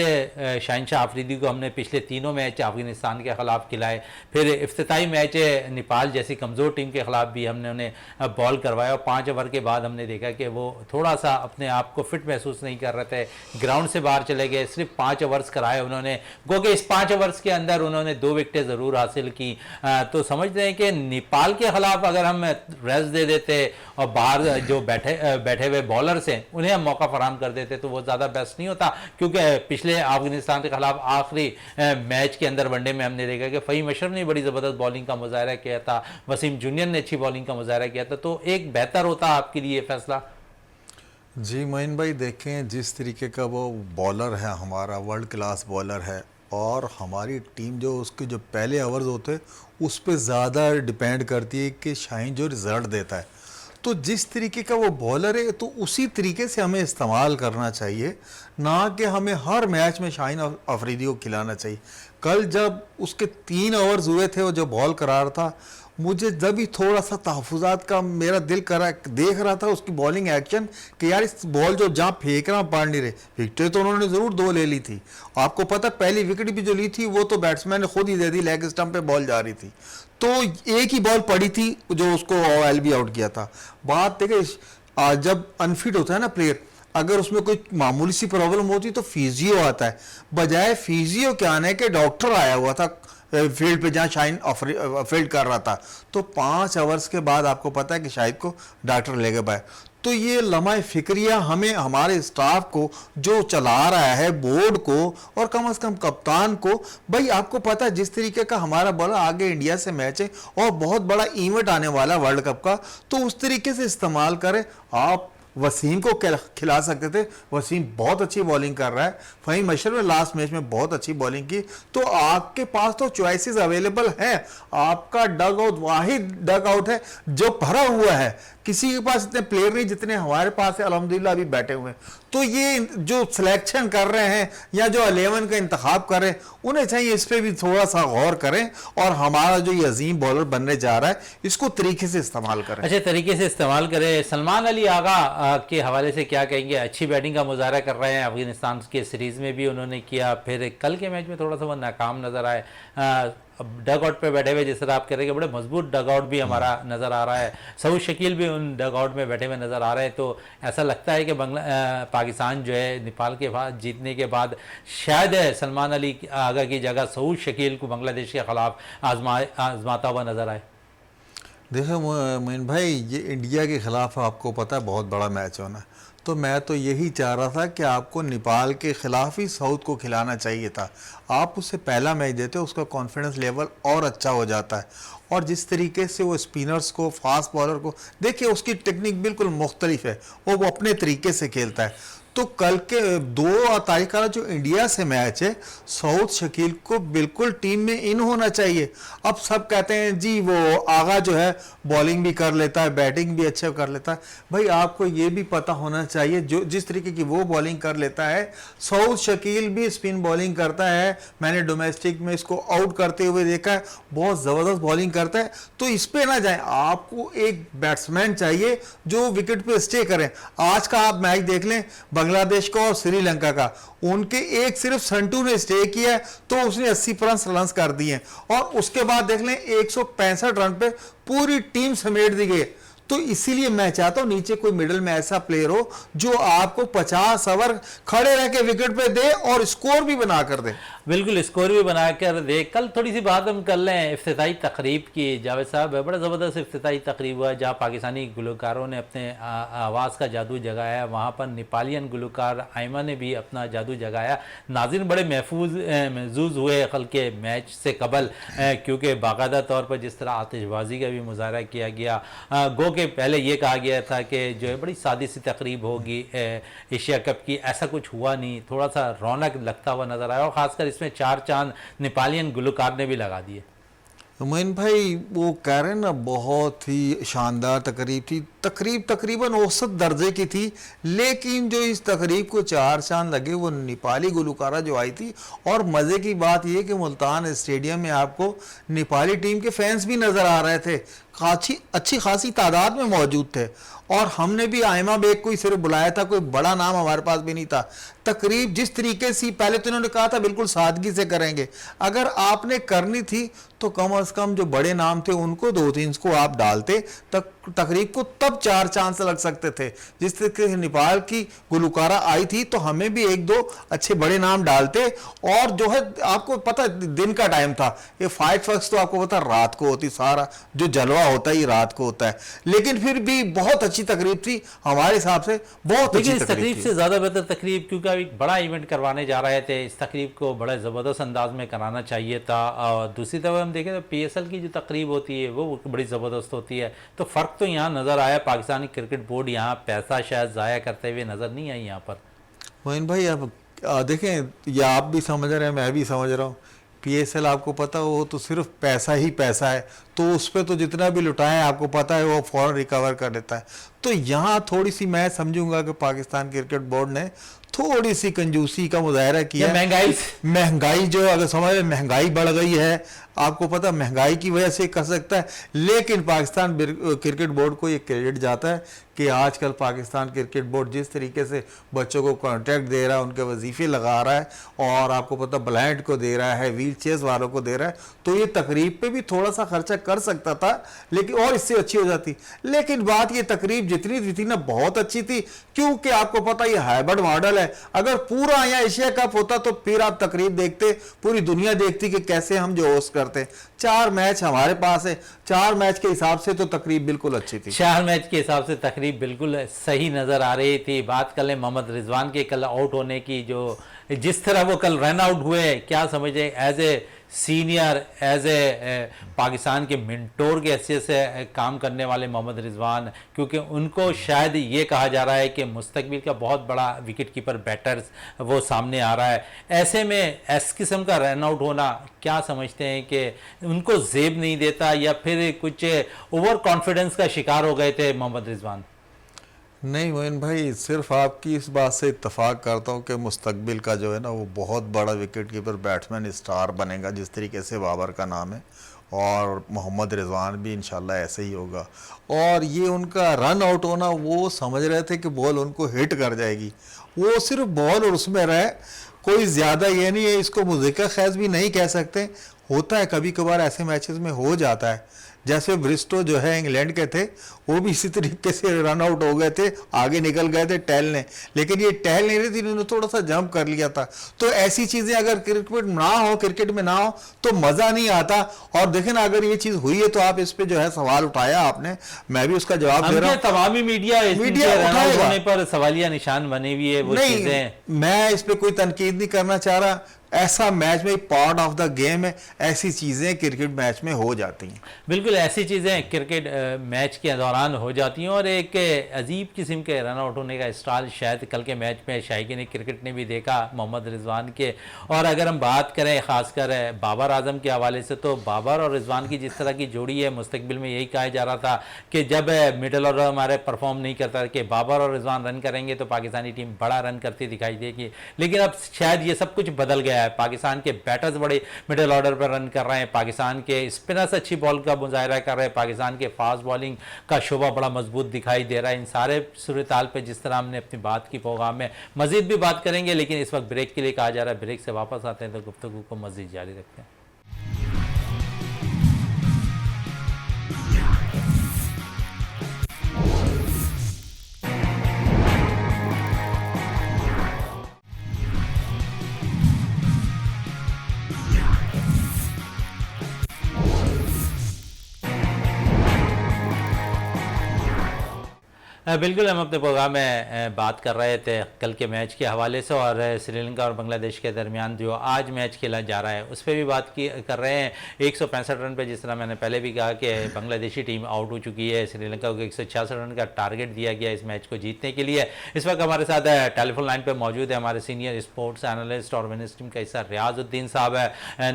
शाहीन शाह अफरीदी को हमने पिछले तीनों मैच अफगानिस्तान के ख़िलाफ़ खिलाए, फिर इफ्तिताई मैच नेपाल जैसी कमज़ोर टीम के ख़िलाफ़ भी हमने उन्हें बॉल करवाया और 5 ओवर के बाद हमने देखा कि वो थोड़ा सा अपने आप को फिट महसूस नहीं कर रहे थे, ग्राउंड से बाहर चले गए। सिर्फ 5 ओवर्स कराए उन्होंने, क्योंकि इस 5 ओवर्स के अंदर उन्होंने 2 विकेटें ज़रूर हासिल की। तो समझते हैं कि नेपाल के ख़िलाफ़ अगर हम रेस्ट दे देते और बाहर जो बैठे हुए बॉलर्स हैं उन्हें हम मौका फराहम कर देते तो वो ज़्यादा बेस्ट नहीं होता, क्योंकि पिछले अफगानिस्तान के खिलाफ आखिरी मैच के अंदर वनडे में हमने देखा कि फ़हीम अशरफ ने बड़ी ज़बरदस्त बॉलिंग का मुजाहरा किया था, वसीम जूनियर ने अच्छी बॉलिंग का मुजाहरा किया था, तो एक बेहतर होता आपके लिए फैसला। जी मोइन भाई, देखें जिस तरीके का वो बॉलर है, हमारा वर्ल्ड क्लास बॉलर है, और हमारी टीम जो उसके जो पहले ओवर्स होते हैं उस पर ज़्यादा डिपेंड करती है कि शाहीन जो रिज़ल्ट देता है। तो जिस तरीके का वो बॉलर है तो उसी तरीके से हमें इस्तेमाल करना चाहिए, ना कि हमें हर मैच में शाहीन अफरीदी को खिलाना चाहिए। कल जब उसके 3 ओवर्स हुए थे और जो बॉल करा रहा था, मुझे जब भी थोड़ा सा तहफ़्फ़ुज़ात का मेरा दिल करा, देख रहा था उसकी बॉलिंग एक्शन कि यार इस बॉल जो जहाँ फेंक रहा पार नहीं रहे। विकेटें तो उन्होंने ज़रूर 2 ले ली थी, आपको पता पहली विकेट भी जो ली थी वो तो बैट्समैन ने खुद ही दे दी, लेग स्टंप पे बॉल जा रही थी, तो एक ही बॉल पड़ी थी जो उसको एलबी आउट किया था। बात देखिए, जब अनफिट होता है ना प्लेयर, अगर उसमें कोई मामूली सी प्रॉब्लम होती तो फिजियो आता है, बजाय फिजियो के आने के डॉक्टर आया हुआ था फील्ड पे जहाँ शाहीन फील्ड कर रहा था। तो 5 ओवर्स के बाद आपको पता है कि शाहिद को डॉक्टर ले गए बाहर। तो ये लम्हा फिक्रिया हमें हमारे स्टाफ को जो चला रहा है, बोर्ड को और कम से कम कप्तान को, भाई आपको पता है जिस तरीके का हमारा बड़ा आगे इंडिया से मैच है और बहुत बड़ा इवेंट आने वाला वर्ल्ड कप का, तो उस तरीके से इस्तेमाल करें। आप वसीम को खिला सकते थे, वसीम बहुत अच्छी बॉलिंग कर रहा है, फ़हीम अशरफ ने लास्ट मैच में बहुत अच्छी बॉलिंग की, तो आपके पास तो चॉइसेस अवेलेबल हैं। आपका डग आउट वाहिद डग आउट है जो भरा हुआ है, किसी के पास इतने प्लेयर नहीं जितने हमारे पास है, अल्हम्दुलिल्लाह अभी बैठे हुए हैं। तो ये जो सिलेक्शन कर रहे हैं या जो 11 का इंतखाब कर रहे हैं, उन्हें चाहिए इस पर भी थोड़ा सा गौर करें और हमारा जो ये अजीम बॉलर बनने जा रहा है इसको तरीके से इस्तेमाल करें, अच्छे तरीके से इस्तेमाल करें। सलमान अली आगा के हवाले से क्या कहेंगे? अच्छी बैटिंग का मुजाहरा कर रहे हैं, अफगानिस्तान के सीरीज़ में भी उन्होंने किया, फिर कल के मैच में थोड़ा सा वो नाकाम नज़र आए। अब डग आउट पे बैठे हुए, जिस तरह आप कह रहे हैं, बड़े मजबूत डग आउट भी हमारा नज़र आ रहा है, सऊद शकील भी उन डग आउट में बैठे हुए नज़र आ रहे हैं। तो ऐसा लगता है कि पाकिस्तान जो है नेपाल के बाद जीतने के बाद शायद सलमान अली आगा की जगह सऊद शकील को बांग्लादेश के ख़िलाफ़ आजमाता हुआ नज़र आए। देखो मोइन भाई, ये इंडिया के ख़िलाफ़ आपको पता है बहुत बड़ा मैच होना है, तो मैं तो यही चाह रहा था कि आपको नेपाल के ख़िलाफ़ ही साउथ को खिलाना चाहिए था। आप उससे पहला मैच देते उसका कॉन्फिडेंस लेवल और अच्छा हो जाता है। और जिस तरीके से वो स्पिनर्स को, फास्ट बॉलर को, देखिए उसकी टेक्निक बिल्कुल मुख्तलिफ है, वो अपने तरीके से खेलता है। तो कल के 2 तारीख का जो इंडिया से मैच है, सऊद शकील को बिल्कुल टीम में इन होना चाहिए। अब सब कहते हैं जी वो आगा जो है बॉलिंग भी कर लेता है, बैटिंग भी अच्छा कर लेता है। भाई आपको ये भी पता होना चाहिए जो जिस तरीके की वो बॉलिंग कर लेता है, सऊद शकील भी स्पिन बॉलिंग करता है। मैंने डोमेस्टिक में इसको आउट करते हुए देखा है, बहुत ज़बरदस्त बॉलिंग करता है। तो इस पर ना जाए, आपको एक बैट्समैन चाहिए जो विकेट पे स्टे करें। आज का आप मैच देख लें बांग्लादेश का और श्रीलंका का, उनके एक सिर्फ संटू ने स्टे किया है तो उसने 80 प्लस रन कर दिए, और उसके बाद देख लें 165 रन पे पूरी टीम समेट दी गई। तो इसीलिए मैं चाहता हूं नीचे कोई मिडिल में ऐसा प्लेयर हो जो आपको 50 ओवर खड़े रह के विकेट पे दे और स्कोर भी बना कर दे। बिल्कुल, स्कोर भी बना कर दे। कल थोड़ी सी बात हम कर लें इफ्तिताई तकरीब की। जावेद साहब, बड़ा ज़बरदस्त इफ्तिताई तकरीब हुआ जहाँ पाकिस्तानी गुलकारों ने अपने आवाज़ का जादू जगाया। वहाँ पर नेपालियन गुलकार आयमा ने भी अपना जादू जगाया। नाज़रीन बड़े महजूज हुए कल के मैच से कबल, क्योंकि बाकायदा तौर पर जिस तरह आतिशबाजी का भी मुजाहरा किया गया, गो कि पहले ये कहा गया था कि जो है बड़ी सादी सी तकरीब होगी एशिया कप की, ऐसा कुछ हुआ नहीं, थोड़ा सा रौनक लगता हुआ नज़र आया और ख़ासकर इसमें 4 चांद नेपालियन गुलकार ने भी लगा दिए। मोइन भाई वो कह रहे हैं ना, बहुत ही शानदार तकरीब थी, तकरीबन औसत दर्जे की थी, लेकिन जो इस तकरीब को 4 चांद लगे वो नेपाली गुलकारा जो आई थी। और मज़े की बात ये कि मुल्तान स्टेडियम में आपको नेपाली टीम के फैंस भी नज़र आ रहे थे, अच्छी खासी तादाद में मौजूद थे। और हमने भी आयमा बेग को ही सिर्फ बुलाया था, कोई बड़ा नाम हमारे पास भी नहीं था। तकरीब जिस तरीके से पहले तो इन्होंने कहा था बिल्कुल सादगी से करेंगे, अगर आपने करनी थी तो कम से कम जो बड़े नाम थे उनको 2-3 को आप डालते, तकरीब को तब 4 चांद लग सकते थे। जिस तरीके से नेपाल की गुलकारा आई थी तो हमें भी 1-2 अच्छे बड़े नाम डालते। और जो है आपको पता दिन का टाइम था, ये फाइट फक्स तो आपको पता रात को होती, सारा जो जलवा होता है ये रात को होता है, लेकिन फिर भी बहुत अच्छी तकरीब थी हमारे हिसाब से, बहुत अच्छी तकरीब से ज़्यादा बेहतर तकरीब, क्योंकि एक बड़ा इवेंट करवाने जा रहे थे, इस तकरीब को बड़े ज़बरदस्त अंदाज में कराना चाहिए था। और दूसरी तरफ हम देखें तो PSL की जो तकरीब होती है वो बड़ी ज़बरदस्त होती है। तो फ़र्क तो यहाँ नज़र आया, पाकिस्तानी क्रिकेट बोर्ड यहाँ पैसा शायद ज़ाया करते हुए नज़र नहीं आई यहाँ पर। मोइन भाई अब देखें, या आप भी समझ रहे हैं, मैं भी समझ रहा हूँ, PSL आपको पता हो तो सिर्फ पैसा ही पैसा है, तो उस पर तो जितना भी लुटाएं आपको पता है वो फ़ौरन रिकवर कर लेता है। तो यहाँ थोड़ी सी मैं समझूंगा कि पाकिस्तान क्रिकेट बोर्ड ने थोड़ी सी कंजूसी का मुजाहरा किया। महंगाई जो अगर समझ में महंगाई बढ़ गई है, आपको पता महंगाई की वजह से कर सकता है, लेकिन पाकिस्तान क्रिकेट बोर्ड को ये क्रेडिट जाता है कि आजकल पाकिस्तान क्रिकेट बोर्ड जिस तरीके से बच्चों को कॉन्ट्रैक्ट दे रहा है, उनके वजीफे लगा रहा है, और आपको पता ब्लाइंड को दे रहा है, व्हील चेयर्स वालों को दे रहा है, तो ये तकरीब पे भी थोड़ा सा खर्चा कर सकता था, लेकिन और इससे अच्छी हो जाती। लेकिन बात ये तकरीब जितनी थी ना बहुत अच्छी थी, क्योंकि आपको पता ये हाइब्रिड मॉडल है। अगर पूरा यहाँ एशिया कप होता तो फिर आप तकरीब देखते, पूरी दुनिया देखती कि कैसे हम जो होस्ट करते। 4 मैच हमारे पास है, 4 मैच के हिसाब से तो तकरीब बिल्कुल अच्छी थी, 4 मैच के हिसाब से तकरीब बिल्कुल सही नज़र आ रही थी। बात कर लें मोहम्मद रिजवान के कल आउट होने की, जो जिस तरह वो कल रन आउट हुए, क्या समझे, as a senior, as a Pakistan के मिनटोर के हैसियत से काम करने वाले मोहम्मद रिजवान, क्योंकि उनको शायद ये कहा जा रहा है कि मुस्तकबिल का बहुत बड़ा विकेट कीपर बैटर्स वो सामने आ रहा है। ऐसे में इस किस्म का रन आउट होना क्या समझते हैं कि उनको जेब नहीं देता, या फिर कुछ ओवर कॉन्फिडेंस का शिकार हो गए थे मोहम्मद रिजवान? नहीं मोइन भाई, सिर्फ आपकी इस बात से इत्तफाक करता हूँ कि मुस्तकबिल का जो है ना वो बहुत बड़ा विकेट कीपर बैट्समैन स्टार बनेगा, जिस तरीके से बाबर का नाम है, और मोहम्मद रिजवान भी इंशाल्लाह ऐसे ही होगा। और ये उनका रन आउट होना, वो समझ रहे थे कि बॉल उनको हिट कर जाएगी, वो सिर्फ बॉल और उसमें रहे, कोई ज़्यादा ये नहीं है, इसको मुज़िका खैज भी नहीं कह सकते। होता है कभी कभार ऐसे मैचेस में हो जाता है, जैसे ब्रिस्टो जो है इंग्लैंड के थे, वो भी इसी तरीके से रन आउट हो गए थे, आगे निकल गए थे टहल ने, लेकिन ये टहल नहीं रही थी, इन्होंने थोड़ा सा जंप कर लिया था। तो ऐसी चीज़ें अगर क्रिकेट में ना हो तो मज़ा नहीं आता। और देखें ना, अगर ये चीज़ हुई है तो आप इस पे जो है सवाल उठाया आपने, मैं भी उसका जवाब दे रहा हूँ। तमामी मीडिया होने पर सवालिया निशान बने हुए है वो चीजें। मैं इस पे कोई तनकीद नहीं करना चाह रहा, ऐसा मैच में पार्ट ऑफ द गेम है, ऐसी चीज़ें क्रिकेट मैच में हो जाती हैं। बिल्कुल ऐसी चीज़ें क्रिकेट मैच के दौरान हो जाती हैं, और एक अजीब किस्म के रन आउट होने का स्टाइल शायद कल के मैच में शायकीन क्रिकेट ने भी देखा मोहम्मद रिजवान के। और अगर हम बात करें ख़ासकर बाबर आजम के हवाले से, तो बाबर और रिजवान की जिस तरह की जोड़ी है, मुस्तकबिल में यही कहा जा रहा था कि जब मिडल ऑर्डर हमारे परफॉर्म नहीं करता कि बाबर और रिजवान रन करेंगे तो पाकिस्तानी टीम बड़ा रन करती दिखाई देगी। लेकिन अब शायद ये सब कुछ बदल गया है, पाकिस्तान के बैटर्स बड़े मिडिल ऑर्डर पर रन कर रहे हैं, पाकिस्तान के स्पिनर्स अच्छी बॉल का मुजाहरा कर रहे हैं, पाकिस्तान के फास्ट बॉलिंग का शोबा बड़ा मजबूत दिखाई दे रहा है। इन सारे सूरत-ए-हाल पे जिस तरह हमने अपनी बात की प्रोग्राम में मजीद भी बात करेंगे, लेकिन इस वक्त ब्रेक के लिए कहा जा रहा है, ब्रेक से वापस आते हैं तो गुफ्तगू को मजीद जारी रखते हैं। बिल्कुल, हम अपने प्रोग्राम में बात कर रहे थे कल के मैच के हवाले से और श्रीलंका और बांग्लादेश के दरमियान जो आज मैच खेला जा रहा है उस पर भी बात की कर रहे हैं। 165 रन पे, जिस तरह मैंने पहले भी कहा कि बांग्लादेशी टीम आउट हो चुकी है, श्रीलंका को 166 रन का टारगेट दिया गया इस मैच को जीतने के लिए। इस वक्त हमारे साथ टेलीफोन लाइन पर मौजूद है हमारे सीनियर स्पोर्ट्स एनालिस्ट और विनेस टीम का हिस्सा रियाजुद्दीन साहब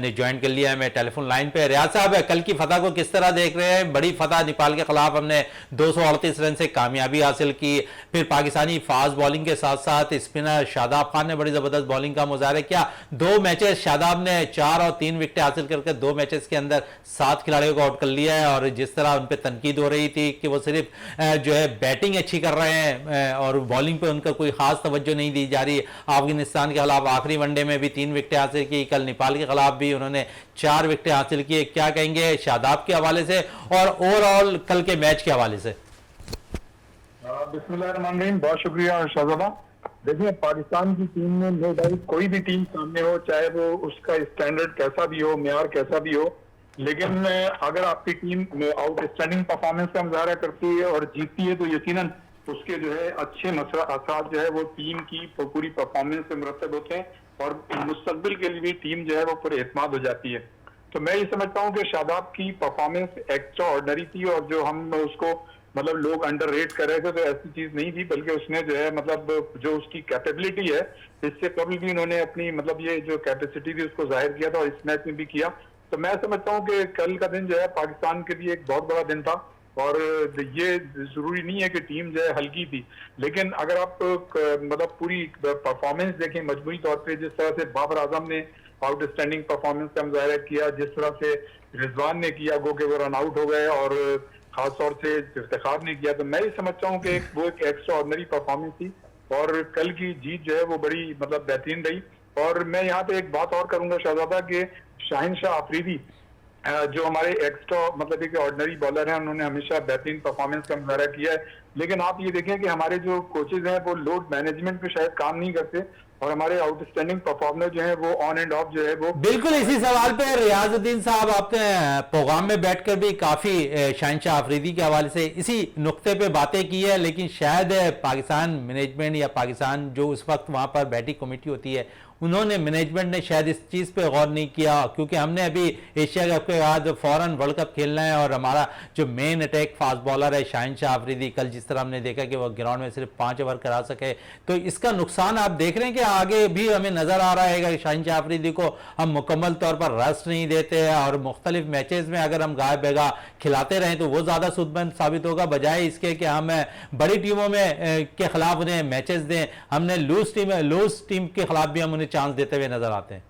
ने ज्वाइन कर लिया है। मैं टेलीफोन लाइन पर। रियाज साहब, कल की फतह को किस तरह देख रहे हैं? बड़ी फतह नेपाल के खिलाफ हमने 238 रन से कामयाबी हासिल की, फिर पाकिस्तानी फास्ट बॉलिंग के साथ साथ स्पिनर शादाब खान ने बड़ी जबरदस्त बॉलिंग का मुजाहरा किया। 2 मैचेस शादाब ने 4 और 3 विकेट हासिल करके 2 मैचेस के अंदर 7 खिलाड़ियों को आउट कर लिया है। और जिस तरह उन पर तनकीद हो रही थी कि वो सिर्फ जो है बैटिंग अच्छी कर रहे हैं और बॉलिंग पे उनका कोई खास तवज्जो नहीं दी जा रही। अफगानिस्तान के खिलाफ आखिरी वनडे में भी 3 विकेट हासिल की, कल नेपाल के खिलाफ भी उन्होंने 4 विकेट हासिल किए। क्या कहेंगे शादाब के हवाले से और ओवरऑल कल के मैच के हवाले से? बिस्मिल्लाहिर्रहमानिर्रहीम, बहुत शुक्रिया शहजादा। देखिए, पाकिस्तान की टीम में नो डाउट कोई भी टीम सामने हो, चाहे वो उसका स्टैंडर्ड कैसा भी हो, म्यार कैसा भी हो, लेकिन अगर आपकी टीम आउटस्टैंडिंग परफॉर्मेंस का मुजाहरा करती है और जीतती है तो यकीनन उसके जो है अच्छे असर जो है वो टीम की पूरी परफॉर्मेंस से मुरतब होते हैं और मुस्तकबिल के लिए भी टीम जो है वो पूरे एतमाद हो जाती है। तो मैं ये समझता हूँ कि शादाब की परफॉर्मेंस एक्स्ट्रा ऑर्डिनरी थी और जो हम उसको मतलब लोग अंडररेट कर रहे थे तो ऐसी चीज नहीं थी, बल्कि उसने जो है मतलब जो उसकी कैपेबिलिटी है, इससे कभी भी उन्होंने अपनी मतलब ये जो कैपेसिटी थी उसको जाहिर किया था और इस मैच में भी किया। तो मैं समझता हूँ कि कल का दिन जो है पाकिस्तान के लिए एक बहुत बड़ा दिन था और ये जरूरी नहीं है कि टीम जो है हल्की थी, लेकिन अगर आप मतलब पूरी परफॉर्मेंस देखें मजमूई तौर पर, जिस तरह से बाबर आजम ने आउटस्टैंडिंग परफॉर्मेंस का मुजाहरा किया, जिस तरह से रिजवान ने किया, गो के वो रन आउट हो गए और खास तौर से इफ्तिखार ने किया, तो मैं ये समझता हूँ कि वो एक एक्स्ट्रा ऑर्डिनरी परफॉर्मेंस थी और कल की जीत जो है वो बड़ी मतलब बेहतरीन रही। और मैं यहाँ पे एक बात और करूंगा शहजादा कि शाहिन शाह आफरीदी जो हमारे एक्स्ट्रा मतलब एक ऑर्डिनरी बॉलर हैं, उन्होंने हमेशा बेहतरीन परफॉर्मेंस का मुजाहरा किया है, लेकिन आप ये देखें कि हमारे जो कोचेज हैं वो लोड मैनेजमेंट पे शायद काम नहीं करते और हमारे आउटस्टैंडिंग परफॉर्मर जो है वो ऑन एंड ऑफ जो है वो बिल्कुल इसी सवाल पे रियाजुद्दीन साहब, आपने प्रोग्राम में बैठकर भी काफी शाहिन शाह आफरीदी के हवाले से इसी नुक्ते पे बातें की है, लेकिन शायद पाकिस्तान मैनेजमेंट या पाकिस्तान जो उस वक्त वहां पर बैटिंग कमेटी होती है उन्होंने मैनेजमेंट ने शायद इस चीज़ पे गौर नहीं किया, क्योंकि हमने अभी एशिया कप के बाद फौरन वर्ल्ड कप खेलना है और हमारा जो मेन अटैक फास्ट बॉलर है शाहिन शाह आफरीदी, कल जिस तरह हमने देखा कि वो ग्राउंड में सिर्फ 5 ओवर करा सके, तो इसका नुकसान आप देख रहे हैं कि आगे भी हमें नजर आ रहा है कि शाहिन शाह आफरीदी को हम मुकम्मल तौर पर रेस्ट नहीं देते हैं और मुख्तलिफ मैचेस में अगर हम गाय बेगा खिलाते रहें तो वो ज़्यादा सुदमंद साबित होगा, बजाय इसके कि हम बड़ी टीमों में के खिलाफ उन्हें मैचेस दें। हमने लूज टीम के खिलाफ भी हम उन्हें चांस देते हुए नजर आते हैं।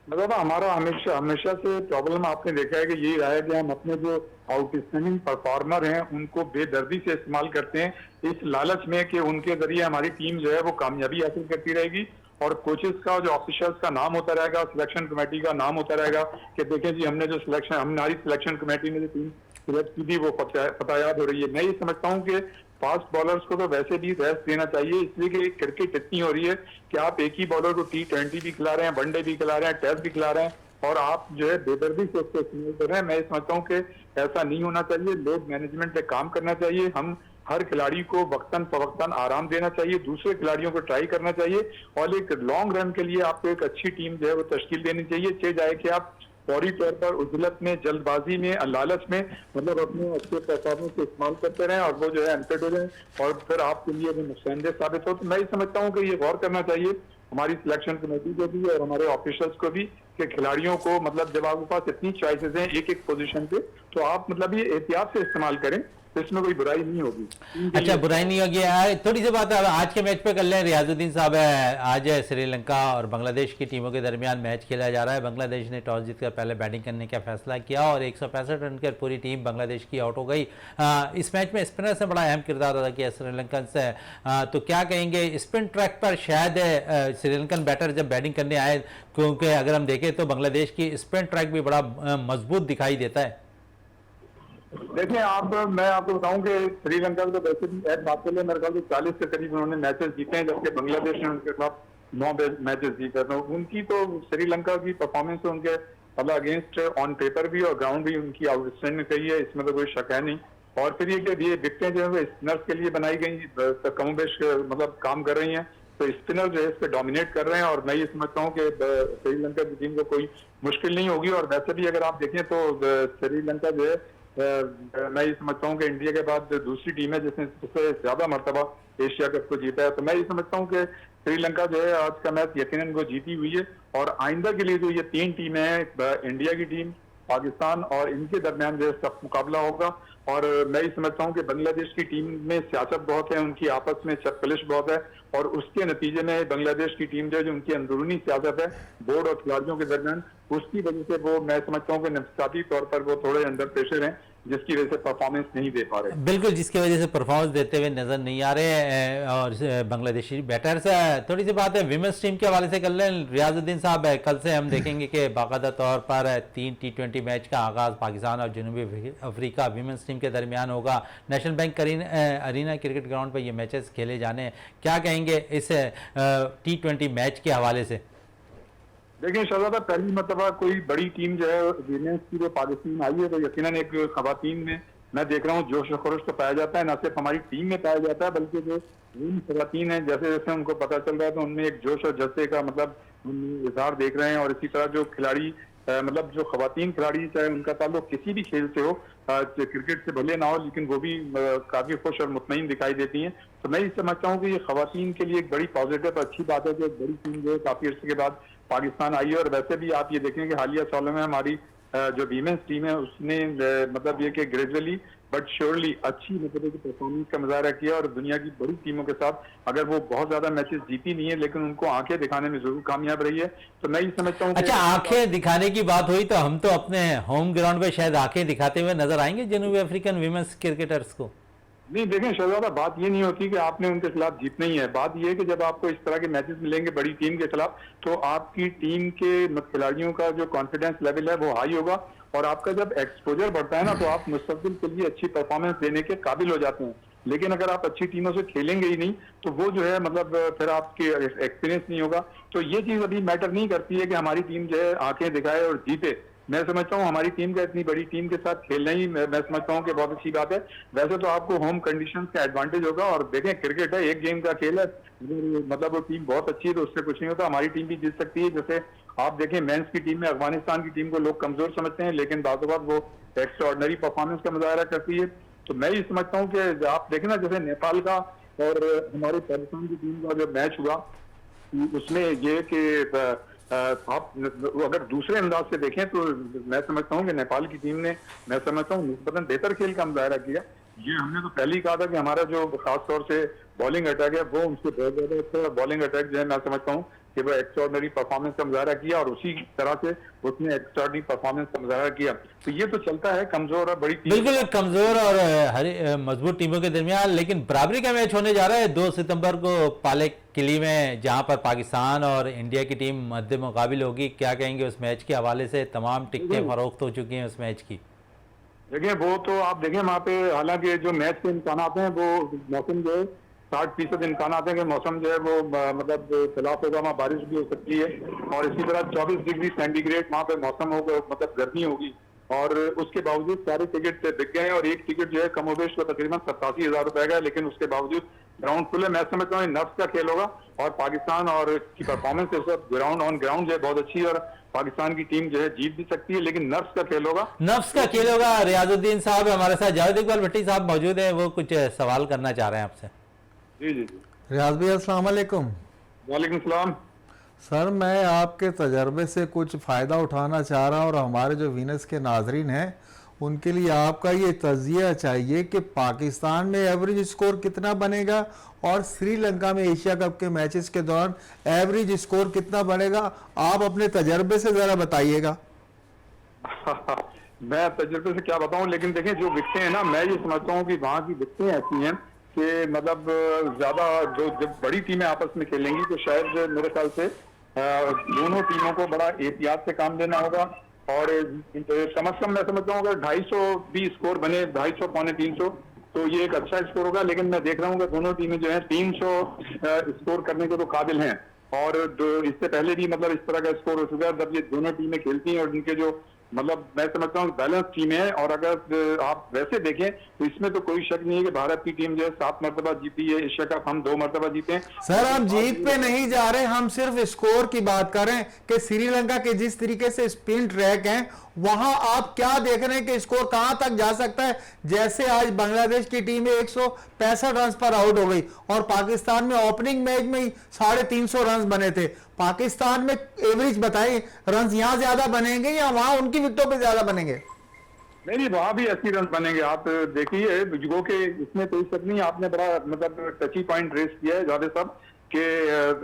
मतलब हमारा हमेशा से प्रॉब्लम आपने देखा है कि यही रहा है कि हम अपने जो आउटस्टैंडिंग परफॉर्मर हैं उनको बेदर्दी से इस्तेमाल करते हैं इस लालच में कि उनके जरिए हमारी टीम जो है वो कामयाबी हासिल करती रहेगी और कोचेस का जो ऑफिशियल्स का नाम होता रहेगा, सिलेक्शन कमेटी का नाम होता रहेगा कि देखें जी हमने जो सिलेक्शन हमारी सिलेक्शन कमेटी ने जो टीम सिलेक्ट की थी वो पता याद हो रही है। मैं ये समझता हूँ कि फास्ट बॉलर्स को तो वैसे भी रेस्ट देना चाहिए, इसलिए कि क्रिकेट इतनी हो रही है कि आप एक ही बॉलर को T20 भी खिला रहे हैं, वनडे भी खिला रहे हैं, टेस्ट भी खिला रहे हैं और आप जो है बेदर्दी से उसको इस्तेमाल कर रहे हैं। मैं समझता हूँ कि ऐसा नहीं होना चाहिए, लोड मैनेजमेंट पे काम करना चाहिए, हम हर खिलाड़ी को वक्तन फवक्तन आराम देना चाहिए, दूसरे खिलाड़ियों को ट्राई करना चाहिए और एक लॉन्ग रन के लिए आपको एक अच्छी टीम जो है वो तश्कील देनी चाहिए, चाहे जाए कि आप फौरी तौर पर उजलत में, जल्दबाजी में, लालच में मतलब अपने अच्छे परफॉर्मेंस को इस्तेमाल करते रहें और वो जो है अनफिट हो जाए और फिर आपके लिए वो नुकसानदेह साबित हो। तो मैं ये समझता हूँ कि ये गौर करना चाहिए हमारी सिलेक्शन कमेटी को भी और हमारे ऑफिसर्स को भी कि खिलाड़ियों को मतलब जब आपके पास इतनी चॉइसेस हैं एक एक पोजीशन पे तो आप मतलब ये एहतियात से इस्तेमाल करें, तो इसमें कोई बुराई नहीं होगी। अच्छा, बुराई नहीं होगी। थोड़ी सी बात आज के मैच पे कर लें रियाजुद्दीन साहब। आज श्रीलंका और बांग्लादेश की टीमों के दरमियान मैच खेला जा रहा है। बांग्लादेश ने टॉस जीतकर पहले बैटिंग करने का फैसला किया और 165 रन कर पूरी टीम बांग्लादेश की आउट हो गई। इस मैच में स्पिनर्स ने बड़ा अहम किरदार अदा किया श्रीलंकन से, तो क्या कहेंगे स्पिन ट्रैक पर शायद श्रीलंकन बैटर जब बैटिंग करने आए, क्योंकि अगर हम देखें तो बांग्लादेश की स्पिन ट्रैक भी बड़ा मजबूत दिखाई देता है। देखिए मैं आपको बताऊं कि श्रीलंका तो वैसे भी एक बात के लिए मेरे ख्याल से 40 के करीब उन्होंने मैचेस जीते हैं, जबकि बांग्लादेश ने उनके खिलाफ 9 मैचेस जीते। तो उनकी तो श्रीलंका की परफॉर्मेंस उनके मतलब अगेंस्ट ऑन पेपर भी और ग्राउंड भी उनकी आउटस्टैंडिंग रही है, इसमें तो कोई शक है नहीं। और फिर ये विकेटें जो है स्पिनर्स के लिए बनाई गई, कमोबेश मतलब काम कर रही हैं, तो स्पिनर जो है इस पे डोमिनेट कर रहे हैं। और मैं ये समझता हूँ कि श्रीलंका की टीम को कोई मुश्किल नहीं होगी। और वैसे भी अगर आप देखें तो श्रीलंका जो है मैं ये समझता हूँ कि इंडिया के बाद दूसरी टीम है जिसने सबसे ज्यादा मरतबा एशिया कप को जीता है। तो मैं ये समझता हूँ कि श्रीलंका जो है आज का मैच यकीनन वो जीती हुई है। और आइंदा के लिए जो ये 3 टीमें हैं, इंडिया की टीम, पाकिस्तान और इनके दरमियान जो है सब मुकाबला होगा। और मैं ये समझता हूँ कि बांग्लादेश की टीम में सियासत बहुत है, उनकी आपस में चपकलिश बहुत है, और उसके नतीजे में बांग्लादेश की टीम जो है, जो उनकी अंदरूनी सियासत है बोर्ड और खिलाड़ियों के दरमियान, उसकी वजह से वो मैं समझता हूँ कि नफसाती तौर पर वो थोड़े अंडर प्रेशर हैं, जिसकी वजह से परफॉर्मेंस नहीं दे पा रहे। बिल्कुल, जिसकी वजह से परफॉर्मेंस देते हुए नजर नहीं आ रहे हैं और बांग्लादेशी बैटर्स। थोड़ी सी बात है विमेंस टीम के हवाले से कर लें। रियाजुद्दीन साहब, कल से हम देखेंगे कि बाकायदा तौर पर 3 T20 मैच का आगाज़ पाकिस्तान और जनूबी अफ्रीका विमेंस टीम के दरमियान होगा। National Bank Arena cricket ground पर ये मैचेस खेले जाने हैं। क्या कहेंगे इस T20 मैच के हवाले से? देखिए शहजादा, पहली मरतबा कोई बड़ी टीम जो है विमेंस की वो पाकिस्तान आई है, तो यकीनन एक खवातीन में मैं देख रहा हूँ जोश और खरोश तो पाया जाता है, न सिर्फ हमारी टीम में पाया जाता है बल्कि जो खवातीन है जैसे जैसे उनको पता चल रहा है तो उनमें एक जोश और जज्बे का मतलब इजहार देख रहे हैं। और इसी तरह जो खिलाड़ी मतलब जो खवातीन खिलाड़ी चाहे उनका ताल्लुक किसी भी खेल से हो, क्रिकेट से भले ना हो, लेकिन वो भी काफी खुश और मुतमईन दिखाई देती हैं। तो मैं ये समझता हूँ कि ये खवातीन के लिए एक बड़ी पॉजिटिव अच्छी बात है कि एक बड़ी टीम जो है काफी अर्से के बाद पाकिस्तान आई है। और वैसे भी आप ये देखें कि हालिया सालों में हमारी जो वीमेंस टीम है उसने मतलब ये कि ग्रेजुअली बट श्योरली अच्छी मतलब की परफॉर्मेंस का मुजाहरा किया। और दुनिया की बड़ी टीमों के साथ अगर वो बहुत ज्यादा मैचेस जीती नहीं है लेकिन उनको आंखें दिखाने में जरूर कामयाब रही है। तो मैं ये समझता हूँ। अच्छा, आंखें दिखाने की बात हुई तो हम तो अपने होम ग्राउंड पे शायद आंखें दिखाते हुए नजर आएंगे जनूबी अफ्रीकन विमेंस क्रिकेटर्स को। नहीं देखें शहजादा, बात ये नहीं होती कि आपने उनके खिलाफ जीतना ही है। बात ये है कि जब आपको इस तरह के मैचेस मिलेंगे बड़ी टीम के खिलाफ तो आपकी टीम के खिलाड़ियों का जो कॉन्फिडेंस लेवल है वो हाई होगा। और आपका जब एक्सपोजर बढ़ता है ना तो आप मुस्तकबिल के लिए अच्छी परफॉर्मेंस देने के काबिल हो जाते हैं। लेकिन अगर आप अच्छी टीमों से खेलेंगे ही नहीं तो वो जो है मतलब फिर आपके एक्सपीरियंस नहीं होगा। तो ये चीज अभी मैटर नहीं करती है कि हमारी टीम जो है आंखें दिखाए और जीते। मैं समझता हूँ हमारी टीम का इतनी बड़ी टीम के साथ खेलना ही मैं समझता हूँ कि बहुत अच्छी बात है। वैसे तो आपको होम कंडीशंस का एडवांटेज होगा। और देखें क्रिकेट है, एक गेम का खेल है, मतलब वो टीम बहुत अच्छी है तो उससे कुछ नहीं होता, हमारी टीम भी जीत सकती है। जैसे आप देखें मेंस की टीम में अफगानिस्तान की टीम को लोग कमजोर समझते हैं लेकिन बातों बात वो एक्स्ट्राऑर्डिनरी परफॉर्मेंस का मुजाहरा करती है। तो मैं ये समझता हूँ कि आप देखें ना जैसे नेपाल का और हमारे पाकिस्तान की टीम का जो मैच हुआ उसमें ये कि आप अगर दूसरे अंदाज से देखें तो मैं समझता हूँ कि नेपाल की टीम ने मैं समझता हूँ निस्बतन बेहतर खेल का मुजाहरा किया। ये हमने तो पहले ही कहा था कि हमारा जो खास तौर से बॉलिंग अटैक है वो उनसे बहुत ज्यादा अच्छा बॉलिंग अटैक जो है मैं समझता हूँ कि वो एक्स्ट्राऑर्डिनरी परफॉर्मेंस का मुजाहरा किया और उसी तरह से उसने एक्स्ट्राऑर्डिनरी परफॉर्मेंस का मुजाहरा किया। तो ये तो चलता है कमजोर और बड़ी टीम, बिल्कुल कमजोर और मजबूत टीमों के दरमियान। लेकिन बराबरी का मैच होने जा रहा है 2 सितंबर को पाले किली में, जहां पर पाकिस्तान और इंडिया की टीम मद्दे मुकाबिल होगी। क्या कहेंगे उस मैच के हवाले से? तमाम टिकटें फरोख्त हो चुकी हैं उस मैच की। देखिए वो तो आप देखें वहाँ पे हालांकि जो मैच के इम्कान हैं वो मौसम जो है 60% इम्कान हैं कि मौसम जो है वो मतलब खिलाफ होगा, वहाँ बारिश भी हो सकती है। और इसी तरह 24 डिग्री सेंटीग्रेड वहाँ पे मौसम होगा, मतलब गर्मी होगी। और उसके बावजूद सारे टिकट बिक गए हैं और एक टिकट जो है कमोबेश को तकरीबन 87,000 रुपए का है, लेकिन उसके बावजूद ग्राउंड फुल है। मैं समझता हूँ नफ्स का खेल होगा और पाकिस्तान और की परफॉर्मेंस इस वक्त ग्राउंड ऑन ग्राउंड जो है बहुत अच्छी है और पाकिस्तान की टीम जो है जीत भी सकती है, लेकिन नफ्स का खेल होगा। नफ्स का खेल होगा। रियाजुद्दीन साहब हमारे साथ, जावेद इकबाल भट्टी साहब मौजूद हैं, वो कुछ सवाल करना चाह रहे हैं आपसे। जी जी जी, रियाज भाई अस्सलाम वालेकुम। वालेकुम सलाम। सर मैं आपके तजर्बे से कुछ फ़ायदा उठाना चाह रहा हूँ और हमारे जो वीनस के नाजरीन हैं उनके लिए आपका ये तजिया चाहिए कि पाकिस्तान में एवरेज स्कोर कितना बनेगा और श्रीलंका में एशिया कप के मैचेस के दौरान एवरेज स्कोर कितना बनेगा, आप अपने तजर्बे से ज़रा बताइएगा। मैं तजर्बे से क्या बताऊं, लेकिन देखें जो विकटें हैं ना, मैं ये समझता हूँ कि वहाँ की विकटें ऐसी हैं कि मतलब ज्यादा जो जब बड़ी टीमें आपस में खेलेंगी तो शायद मेरे ख्याल से दोनों टीमों को बड़ा एहतियात से काम लेना होगा। और कम अज कम मैं समझता हूँ अगर 250 भी स्कोर बने, 250 पौने 300, तो ये एक अच्छा स्कोर होगा। लेकिन मैं देख रहा हूँ कि दोनों टीमें जो है 300 स्कोर करने के तो काबिल हैं। और इससे पहले भी मतलब इस तरह का स्कोर हो चुका है जब ये दोनों टीमें खेलती हैं और इनके जो मतलब मैं समझता हूँ बैलेंस टीम है। और अगर आप वैसे देखें तो इसमें तो कोई शक नहीं है कि भारत की टीम जो है 7 मरतबा जीती है एशिया कप, हम 2 मरतबा जीते हैं। सर हम जीत पे नहीं जा रहे, हम सिर्फ स्कोर की बात कर रहे हैं कि श्रीलंका के जिस तरीके से स्पिन ट्रैक हैं वहां आप क्या देख रहे हैं कि स्कोर कहां तक जा सकता है। जैसे आज बांग्लादेश की टीम 165 रन पर आउट हो गई और पाकिस्तान में ओपनिंग मैच में ही 350 रन बने थे। पाकिस्तान में एवरेज बताएं, रन यहां ज्यादा बनेंगे या वहां उनकी विकेटों पे ज्यादा बनेंगे? नहीं, वहां भी 80 रन बनेंगे। आप देखिए जो के इसमें कोई शक नहीं, आपने बड़ा मतलब टची पॉइंट रेस किया है ज्यादा सब कि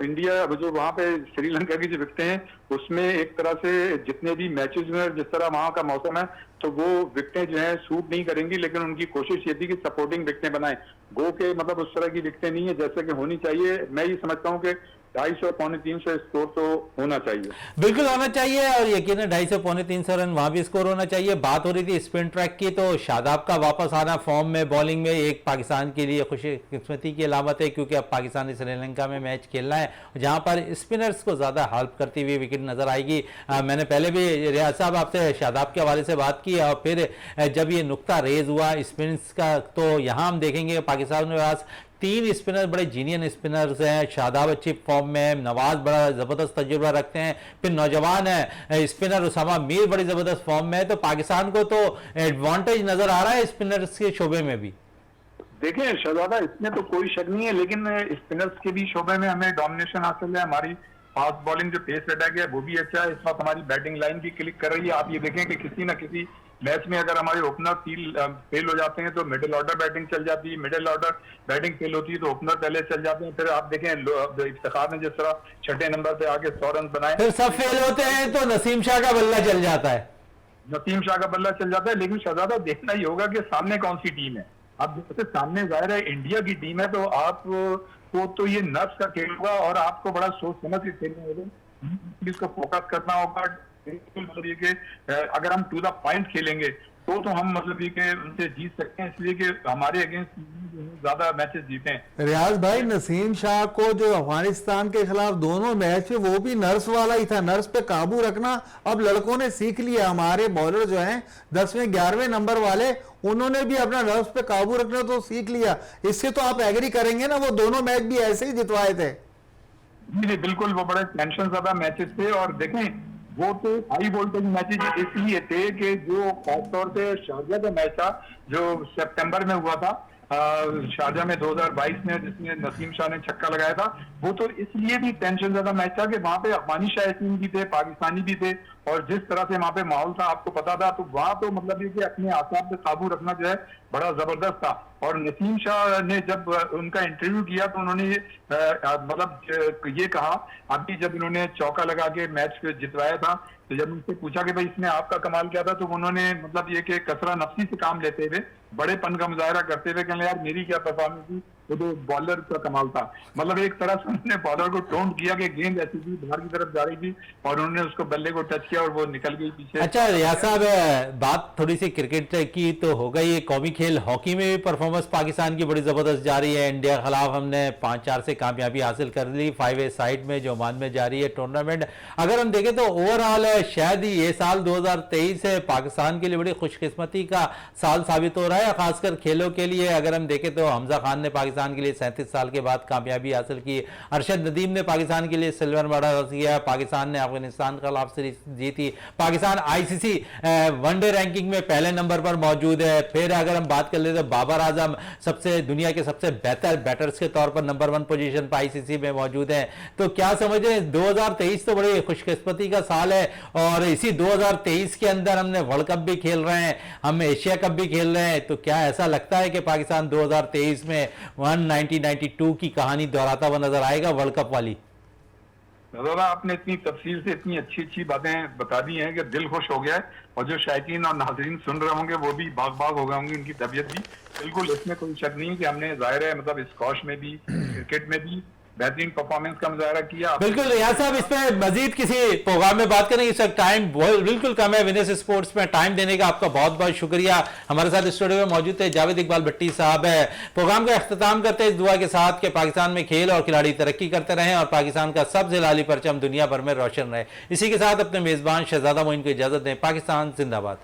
इंडिया जो वहां पे श्रीलंका की जो विकेटें हैं उसमें एक तरह से जितने भी मैचेस में जिस तरह वहां का मौसम है तो वो विकेटें जो है सूट नहीं करेंगी, लेकिन उनकी कोशिश ये थी कि सपोर्टिंग विकेटें बनाएं। गो के मतलब उस तरह की विकेटें नहीं है जैसे कि होनी चाहिए। मैं ये समझता हूँ कि 250 पौने 300 स्कोर तो होना चाहिए, बिल्कुल होना चाहिए और यकीन है 250 पौने 300 रन वहां भी स्कोर होना चाहिए। बात हो रही थी स्पिन ट्रैक की, तो शादाब का वापस आना फॉर्म में बॉलिंग में एक पाकिस्तान के लिए खुशकिस्मती की अलामत है, क्योंकि अब पाकिस्तान ने श्रीलंका में मैच खेलना है जहां पर स्पिनर्स को ज्यादा हेल्प करती हुई विकेट नजर आएगी। मैंने पहले भी रियाज साहब आपसे शादाब के हवाले से बात की और फिर जब ये नुक्ता रेज हुआ स्पिनर्स का, तो यहां हम देखेंगे पाकिस्तान के पास 3 स्पिनर बड़े जीनियन स्पिनर्स हैं। शादाब अच्छी फॉर्म में, नवाज बड़ा जबरदस्त तजुर्बा रखते हैं, फिर नौजवान है स्पिनर उसामा मीर बड़ी जबरदस्त फॉर्म में है। तो पाकिस्तान को तो एडवांटेज नजर आ रहा है स्पिनर्स के शोबे में भी। देखिए शहजादा इसमें तो कोई शक नहीं है, लेकिन स्पिनर्स के भी शोबे में हमें डोमिनेशन हासिल है। हमारी फास्ट बॉलिंग जो पेस अटैक है वो भी अच्छा है। इस वक्त हमारी बैटिंग लाइन भी क्लिक कर रही है। आप ये देखें कि किसी ना किसी मैच में अगर हमारे ओपनर फेल हो जाते हैं तो मिडिल ऑर्डर बैटिंग चल जाती है, मिडिल ऑर्डर बैटिंग फेल होती है तो ओपनर पहले चल जाते हैं। फिर आप देखें इफ्तिखार ने जिस तरह 6ठे नंबर पे आके 100 रन बनाए, फिर सब फेल होते हैं तो नसीम शाह का बल्ला चल जाता है। नसीम शाह का बल्ला चल जाता है। लेकिन शहजादा देखना ही होगा कि सामने कौन सी टीम है। अब जैसे सामने जाहिर है इंडिया की टीम है तो आप को तो ये नर्व्स का खेल होगा और आपको बड़ा सोच समझ के खेलना होगा, इसको फोकस करना होगा। मतलब ये कि अगर हम टू द पॉइंट खेलेंगे तो हम मतलब ये कि उनसे जीत सकते हैं, इसलिए कि हमारे अगेंस्ट ज्यादा मैचेस जीते हैं। रियाज भाई, नसीम शाह को जो अफगानिस्तान के खिलाफ दोनों मैच में वो भी नर्स वाला ही था, नर्स पे काबू रखना अब लड़कों ने सीख लिया। हमारे बॉलर जो हैं 10वें 11वें नंबर वाले, उन्होंने भी अपना नर्स पे काबू रखना तो सीख लिया। इससे तो आप एग्री करेंगे ना, वो दोनों मैच भी ऐसे ही जितवाए थे। जी बिल्कुल, वो बड़े टेंशन ज्यादा मैचेस थे। और देखें वो तो हाई वोल्टेज मैचेज इसलिए थे कि जो खासतौर से शारजा का मैच था जो सितंबर में हुआ था शारजा में 2022 में, जिसमें नसीम शाह ने छक्का लगाया था, वो तो इसलिए भी टेंशन ज्यादा मैच था कि वहां पे अफगानी शायकीन भी थे, पाकिस्तानी भी थे और जिस तरह से वहां पे माहौल था आपको पता था। तो वहां तो मतलब ये कि अपने आसाब पे काबू रखना जो है बड़ा जबरदस्त था। और नसीम शाह ने जब उनका इंटरव्यू किया तो उन्होंने मतलब ये कहा, अभी जब इन्होंने चौका लगा के मैच जितवाया था तो जब उनसे पूछा कि भाई इसमें आपका कमाल क्या था, तो उन्होंने मतलब ये कि कसरा नफसी से काम लेते हुए, बड़ेपन का मुजाहरा करते हुए कहने यार मेरी क्या परफॉर्मेंस थी, वो तो बॉलर का कमाल था। मतलब एक तरह से उन्होंने बॉलर को टोंट किया कि गेंद ऐसी थी बाहर की तरफ जा रही थी और उन्होंने उसको बल्ले को टच किया और वो निकल गई पीछे। अच्छा रियाज साहब, बात थोड़ी सी क्रिकेट की तो हो गई, ये कौमी खेल हॉकी में भी परफॉर्मेंस पाकिस्तान की बड़ी जबरदस्त जारी है। इंडिया के खिलाफ हमने 5-4 से कामयाबी हासिल कर ली 5A साइड में जो ओमान में जारी है टूर्नामेंट। अगर हम देखें तो ओवरऑल शायद ही ये साल 2023 है पाकिस्तान के लिए बड़ी खुशकिस्मती का साल साबित हो रहा है, खासकर खेलों के लिए। अगर हम देखें तो हमजा खान ने पाकिस्तान के लिए 37 साल के बाद कामयाबी हासिल की, अरशद नदीम ने पाकिस्तान के लिए सिल्वर मेडल हासिल किया, पाकिस्तान ने अफगानिस्तान के खिलाफ सीरीज जीती, पाकिस्तान ICC वनडे रैंकिंग में पहले नंबर पर मौजूद है। फिर अगर हम बात कर ले तो बाबर आजम दुनिया के सबसे बेहतर बैटर्स के तौर पर नंबर 1 पोजीशन पर ICC में मौजूद है। तो क्या समझ रहे हैं, 2023 तो बड़ी खुशकिस्मती का साल है और इसी 2023 के अंदर हमने वर्ल्ड कप भी खेल रहे हैं, हम एशिया कप भी खेल रहे हैं। तो क्या ऐसा लगता है कि पाकिस्तान 2023 में 1992 की कहानी दोहराता हुआ नजर आएगा वर्ल्ड कप वाली? दादा आपने इतनी तफसील से इतनी अच्छी अच्छी बातें बता दी हैं कि दिल खुश हो गया है और जो शायकीन और नाजरीन सुन रहे होंगे वो भी बाग बाग हो गए होंगे, उनकी तबीयत भी। बिल्कुल इसमें कोई शक नहीं कि हमने जाहिर है मतलब स्कॉश में भी क्रिकेट में भी बेहतरीन परफॉर्मेंस का मुजाहरा किया। बिल्कुल रियाज साहब, इस पे मजीद किसी प्रोग्राम में बात करेंगे, इस वक्त टाइम बिल्कुल कम है। विनेस स्पोर्ट्स में टाइम देने का आपका बहुत बहुत शुक्रिया। हमारे साथ स्टूडियो में मौजूद थे जावेद इकबाल भट्टी साहब है। प्रोग्राम का अख्ताम करते हैं इस दुआ के साथ कि पाकिस्तान में खेल और खिलाड़ी तरक्की करते रहें और पाकिस्तान का सबसे लाली परचम दुनिया भर में रोशन रहे। इसी के साथ अपने मेजबान शहजादा मोइन को इजाजत दें। पाकिस्तान जिंदाबाद।